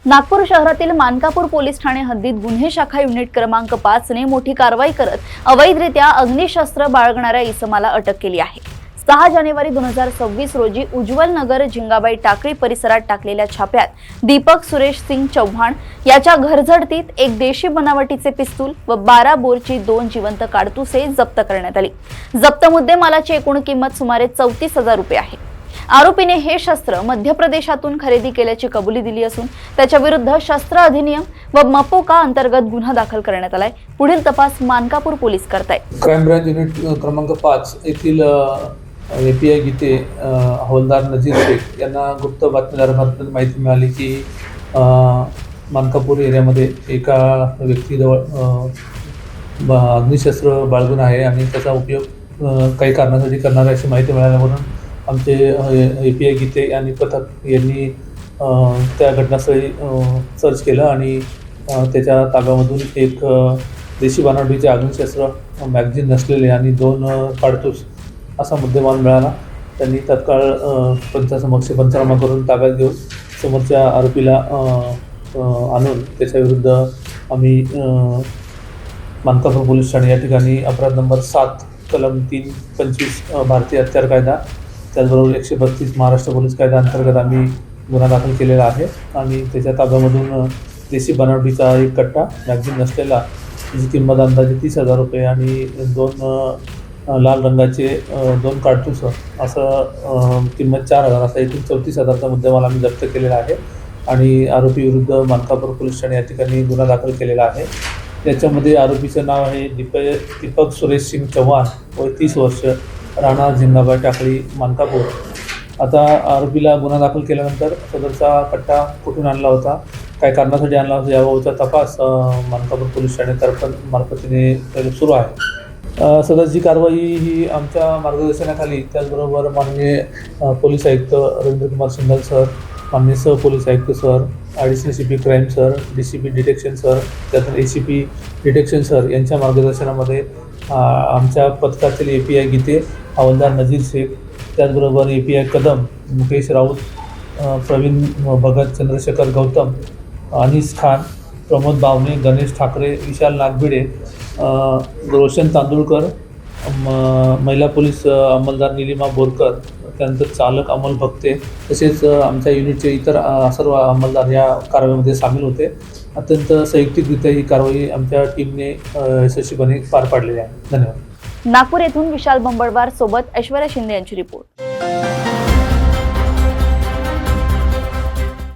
नागपूर शहरातील मानकापूर पोलीस ठाणे हद्दीत गुन्हे शाखा युनिट क्रमांक 5 ने मोठी कारवाई करत अवैधरित्या अग्निशस्त्र बाळगणाऱ्या इसमाला अटक केली आहे। 6 जानेवारी 2026 रोजी उज्ज्वल नगर झिंगाबाई टाकळी परिसरात टाकलेल्या छाप्यात दीपक सुरेश सिंग चौहान याच्या घरझडतीत एक देशी बनावटीचे पिस्तूल व 12 बोरची 2 जिवंत काडतुसे जप्त करण्यात आली। जप्त मुद्देमालाची एकूण किंमत सुमारे 34,000 रुपये आहे। आरोपीने हे शस्त्र मध्य प्रदेशातून खरेदी केल्याची कबुली दिली असून त्याच्या विरुद्ध शस्त्र अधिनियम व मपोका अंतर्गत गुन्हा दाखल करण्यात आलाय। पुढील तपास मानकापूर पोलीस करतायत। क्राइम ब्रांच युनिट क्रमांक 5 येथील एपीआय गीते हवालदार नजीर शेख यांना गुप्त बातमीदारामार्फत माहिती मिळाली की मानकापूर एरियामध्ये एका व्यक्तीजवळ अग्निशस्त्र बाळगून आहे आणि त्याचा उपयोग काही कारणासाठी करणार अशी माहिती मिळाल्यावरून आमचे एपीआय गीते आणि पथक यांनी त्या घटनास्थळी सर्च केलं आणि त्याच्या ताब्यामधून एक देशी बनावटीचे अग्निशस्त्र मॅगझिन नसलेले आणि 2 काडतूस असा मुद्देमाल मिळाला। त्यांनी तत्काळ पंचासमक्ष पंचनामा करून ताब्यात घेऊन समोरच्या आरोपीला आणून त्याच्याविरुद्ध आम्ही मानकापूर पोलीस ठाणे या ठिकाणी अपराध नंबर 7 कलम 325 भारतीय हत्यार कायदा त्याचबरोबर 132 महाराष्ट्र पोलीस कायदा अंतर्गत आम्ही गुन्हा दाखल केलेला आहे आणि त्याच्या ताब्यामधून देशी बनावटीचा एक कट्टा मॅगझिन नसलेला त्याची किंमत अंदाजे 30,000 रुपये आणि 2 लाल रंगाचे 2 काडतूस असं किंमत 4,000 असा एकूण 34,000चा मुद्देमाल आम्ही जप्त केलेला आहे आणि आरोपी विरुद्ध मानकापूर पोलीस ठाणे या ठिकाणी गुन्हा दाखल केलेला आहे। याच्यामध्ये आरोपीचं नाव आहे दीपक सुरेश सिंग चौहान वय 30 वर्ष राणा झिंगाबाई टाकळी मानकापूर। आता आरोपीला गुन्हा दाखल केल्यानंतर सदरचा कट्टा कुठून आणला होता, काय कारणासाठी आणला होता याबाबतचा तपास मानकापूर पोलीस ठाणे मार्फतीने सुरू आहे। सदरची कारवाई ही आमच्या मार्गदर्शनाखाली त्याचबरोबर माननीय पोलीस आयुक्त रवींद्रकुमार सिंघल सर, माननीय सह पोलीस आयुक्त sir, additional CP crime sir, DCP detection sir, त्यानंतर एसीपी डिटेक्शन सर यांच्या मार्गदर्शनामध्ये आमच्या पथकातील एपीआय गीते हवालदार नजीर शेख, त्याचबरोबर एपीआय कदम मुकेश राऊत, प्रवीण भगत, चंद्रशेखर गौतम, अनीस खान, प्रमोद बावणे, गणेश ठाकरे, विशाल नागभिडे, रोशन तांदुळकर, महिला पोलीस अंमलदार निलिमा बोरकर, त्यानंतर चालक अमोल भक्ते तसेच आमच्या युनिटचे इतर सर्व अंमलदार या कारवाईमध्ये सामील होते। अत्यंत संयुक्तिकरित्या ही कारवाई आमच्या टीमने यशस्वीपणे पार पाडलेली आहे। धन्यवाद। नागपूर येथून विशाल बंबळवार सोबत ऐश्वर्या शिंदे यांची रिपोर्ट।